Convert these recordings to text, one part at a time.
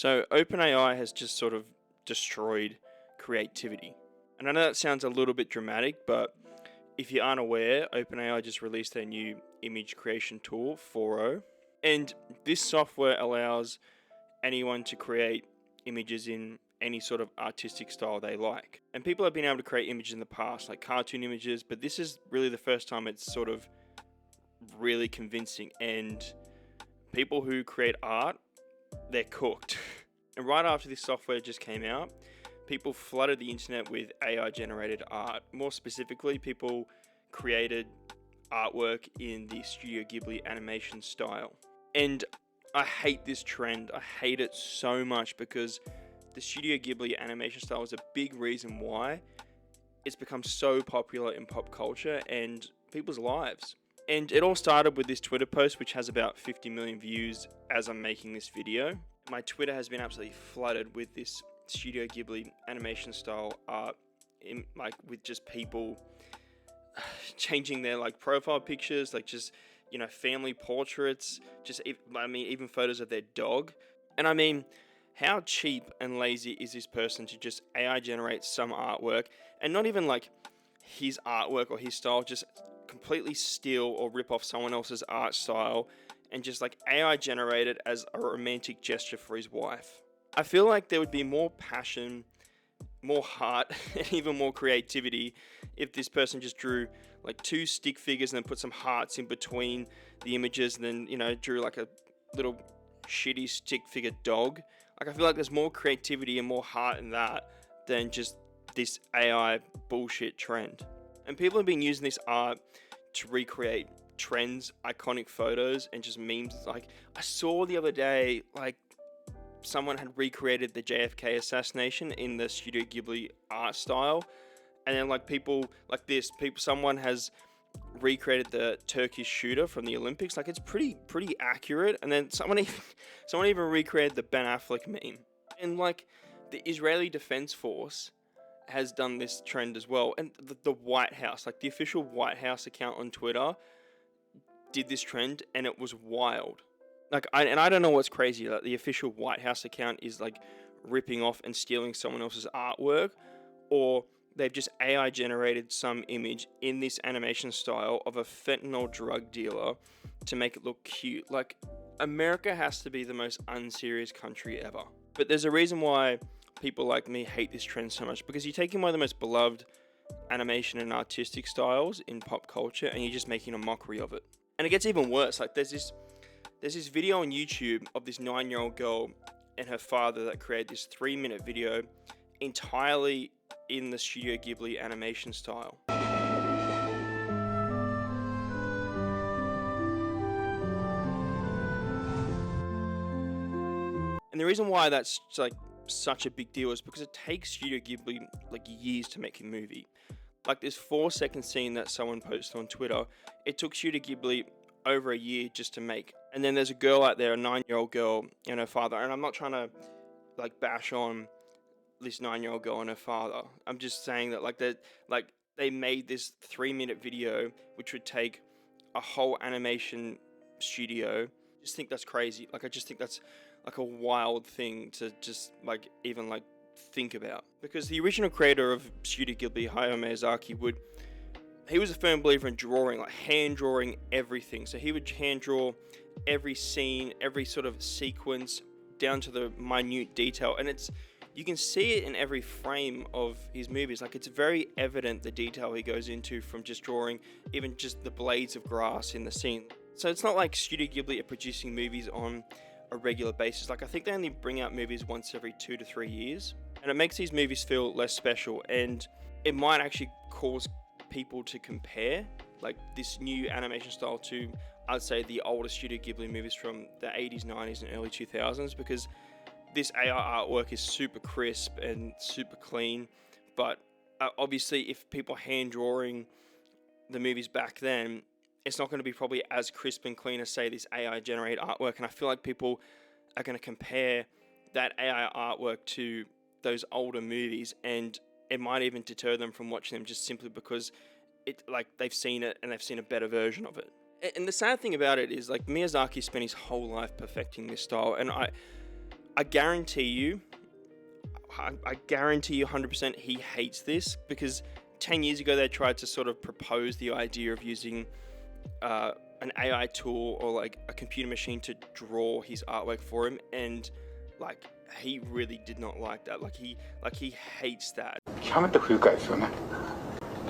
So OpenAI has just sort of destroyed creativity. And I know that sounds a little bit dramatic, but if you aren't aware, OpenAI just released their new image creation tool, 4.0. And this software allows anyone to create images in any sort of artistic style they like. And people have been able to create images in the past, like cartoon images, but this is really the first time it's sort of really convincing. And people who create art, they're cooked. And right after this software just came out, people flooded the internet with AI generated art. More specifically, people created artwork in the Studio Ghibli animation style. And I hate this trend. I hate it so much because the Studio Ghibli animation style is a big reason why it's become so popular in pop culture and people's lives. And it all started with this Twitter post, which has about 50 million views as I'm making this video. My Twitter has been absolutely flooded with this Studio Ghibli animation style art, with just people changing their profile pictures, family portraits, even photos of their dog. And I mean, how cheap and lazy is this person to just AI generate some artwork and not even his artwork or his style, just completely steal or rip off someone else's art style and just AI generate it as a romantic gesture for his wife. I feel like there would be more passion, more heart, and even more creativity if this person just drew two stick figures and then put some hearts in between the images and then, drew a little shitty stick figure dog. I feel like there's more creativity and more heart in that than just this AI bullshit trend. And people have been using this art to recreate trends, iconic photos, and just memes. I saw the other day, someone had recreated the JFK assassination in the Studio Ghibli art style, and then someone has recreated the Turkish shooter from the Olympics. It's pretty accurate. And then someone even recreated the Ben Affleck meme. And the Israeli Defense Force has done this trend as well. And the White House, the official White House account on Twitter, did this trend, and it was wild. I don't know what's crazy. The official White House account is ripping off and stealing someone else's artwork, or they've just AI generated some image in this animation style of a fentanyl drug dealer to make it look cute. America has to be the most unserious country ever. But there's a reason why people like me hate this trend so much, because you're taking one of the most beloved animation and artistic styles in pop culture and you're just making a mockery of it. And it gets even worse. There's this video on YouTube of this 9-year-old girl and her father that created this 3-minute video entirely in the Studio Ghibli animation style. And the reason why that's such a big deal is because it takes Studio Ghibli years to make a movie. This 4-second scene that someone posted on Twitter, it took Studio Ghibli over a year just to make. And then there's a girl out there, a 9-year-old girl and her father, and I'm not trying to bash on this 9-year-old girl and her father. I'm just saying that they made this 3-minute video which would take a whole animation studio. I just think that's crazy. I just think that's a wild thing to just even think about. Because the original creator of Studio Ghibli, Hayao Miyazaki, he was a firm believer in drawing, hand drawing everything. So he would hand draw every scene, every sort of sequence down to the minute detail. And you can see it in every frame of his movies. It's very evident the detail he goes into from just drawing even just the blades of grass in the scene. So it's not like Studio Ghibli are producing movies on a regular basis. I think they only bring out movies once every 2 to 3 years. And it makes these movies feel less special. And it might actually cause people to compare this new animation style to, I'd say, the older Studio Ghibli movies from the 80s, 90s and early 2000s, because this AI artwork is super crisp and super clean. But obviously if people hand drawing the movies back then, it's not going to be probably as crisp and clean as, say, this AI generated artwork. And I feel like people are going to compare that AI artwork to those older movies, and it might even deter them from watching them just simply because they've seen it and they've seen a better version of it. And the sad thing about it is Miyazaki spent his whole life perfecting this style, and I guarantee you 100% he hates this, because 10 years ago they tried to sort of propose the idea of using an AI tool or like a computer machine to draw his artwork for him, and like he really did not like that. Like he hates that. 極めて不愉快ですよね。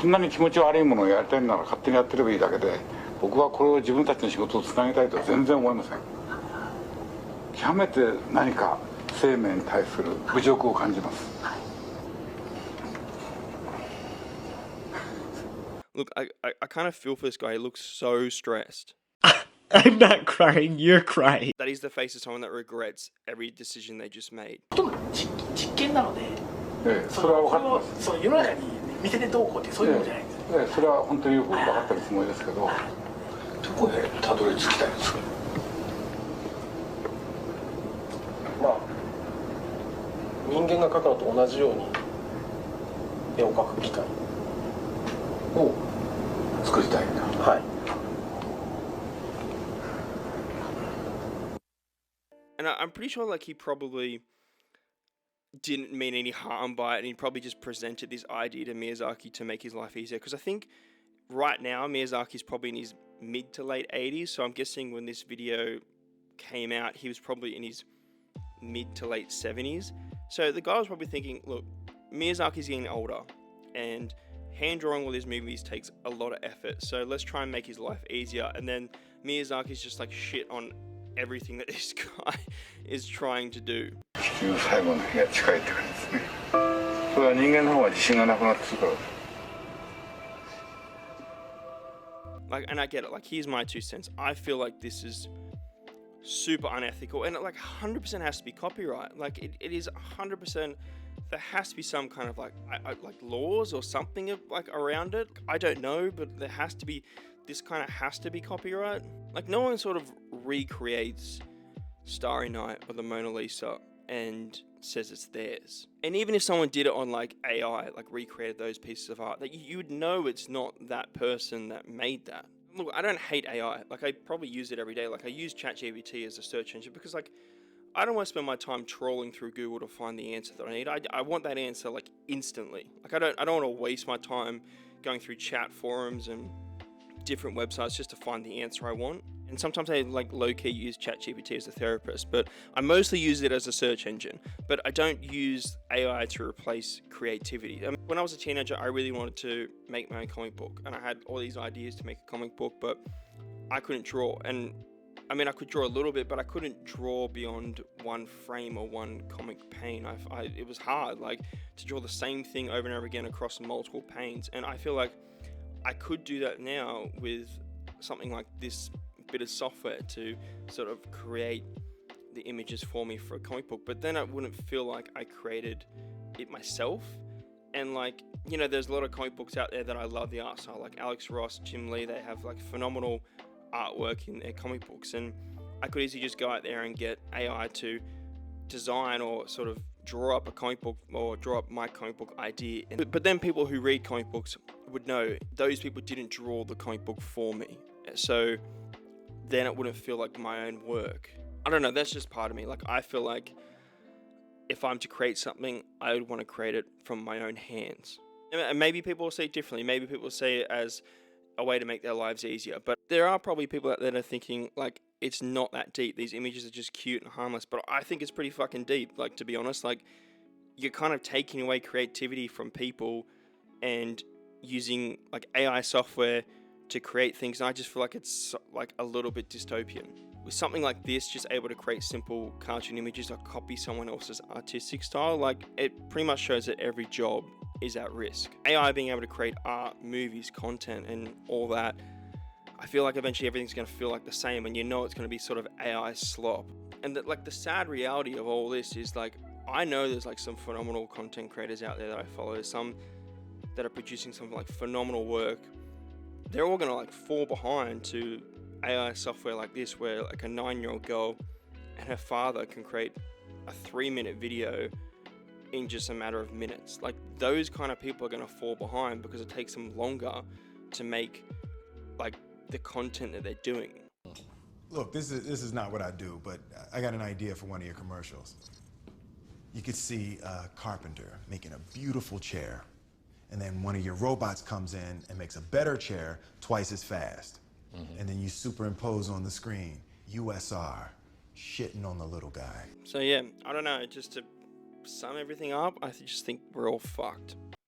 そんなに気持ち悪いものをやりたいなら勝手にやってればいいだけで、僕はこれを自分たちの仕事をつなげたいとは全然思いません。極めて何か生命に対する侮辱を感じます。Look, I kind of feel for this guy. He looks so stressed. I'm not crying, you're crying. That is the face of someone that regrets every decision they just made. 実験なので、それは分かってます。その世の中に見せてどうこうってそういうのじゃないんです。それは本当によく分かってるつもりですけど、どこへたどり着きたいんですか。まあ人間が描くのと同じように絵を描く機械を作りたいんだ。はい。And I'm pretty sure like he probably didn't mean any harm by it, and he probably just presented this idea to Miyazaki to make his life easier. Because I think right now Miyazaki's probably in his mid to late 80s, so I'm guessing when this video came out he was probably in his mid to late 70s. So the guy was probably thinking, look, Miyazaki's getting older, and hand drawing all these movies takes a lot of effort, so let's try and make his life easier. And then Miyazaki's just like shit on everything that this guy is trying to do. 地球の最後の日が近いって感じですね。それは人間の方が自信がなくなってくるから。Like, and I get it. Like, here's my 2 cents. I feel like this is super unethical, and it like 100% has to be copyright. Like, it is 100%. There has to be some kind of like laws or something like around it. I don't know, but there has to be. This kind of has to be copyright. Like, no one sort of recreates Starry Night or the Mona Lisa and says it's theirs. And even if someone did it on like AI, like recreated those pieces of art, that you would know it's not that person that made that. Look, I don't hate AI. Like, I probably use it every day. Like, I use ChatGPT as a search engine because like I don't want to spend my time trawling through Google to find the answer that I need. I want that answer like instantly. Like, I don't want to waste my time going through chat forums and different websites just to find the answer I want. And sometimes I like low-key use ChatGPT as a therapist, but I mostly use it as a search engine. But I don't use AI to replace creativity. I mean, when I was a teenager, I really wanted to make my own comic book, and I had all these ideas to make a comic book, but I couldn't draw. And I mean, I could draw a little bit, but I couldn't draw beyond one frame or one comic pane. It was hard, like, to draw the same thing over and over again across multiple panes. And I feel like I could do that now with something like this bit of software to sort of create the images for me for a comic book, but then I wouldn't feel like I created it myself. And like, you know, there's a lot of comic books out there that I love the art style, like Alex Ross, Jim Lee. They have like phenomenal artwork in their comic books, and I could easily just go out there and get AI to design or sort of draw up a comic book or draw up my comic book idea. But then people who read comic books would know those people didn't draw the comic book for me, so then it wouldn't feel like my own work. I don't know, that's just part of me. Like, I feel like if I'm to create something, I would want to create it from my own hands. And maybe people will say it differently. Maybe people will say it as a way to make their lives easier. But there are probably people out there that are thinking, like, it's not that deep. These images are just cute and harmless. But I think it's pretty fucking deep. Like, to be honest, like, you're kind of taking away creativity from people and using, like, AI software to create things. And I just feel like it's, like, a little bit dystopian. With something like this, just able to create simple cartoon images or copy someone else's artistic style, like, it pretty much shows that every job is at risk. AI being able to create art, movies, content, and all that, I feel like eventually everything's going to feel like the same, and you know it's going to be sort of AI slop. And that, like, the sad reality of all this is, like, I know there's like some phenomenal content creators out there that I follow. There's some that are producing some like phenomenal work. They're all going to like fall behind to AI software like this, where like a 9-year-old girl and her father can create a 3-minute video in just a matter of minutes. Like, those kind of people are going to fall behind because it takes them longer to make like the content that they're doing. Look, this is not what I do, but I got an idea for one of your commercials. You could see a carpenter making a beautiful chair, and then one of your robots comes in and makes a better chair twice as fast. And then you superimpose on the screen, USR, shitting on the little guy. So yeah, I don't know, just to sum everything up, I just think we're all fucked.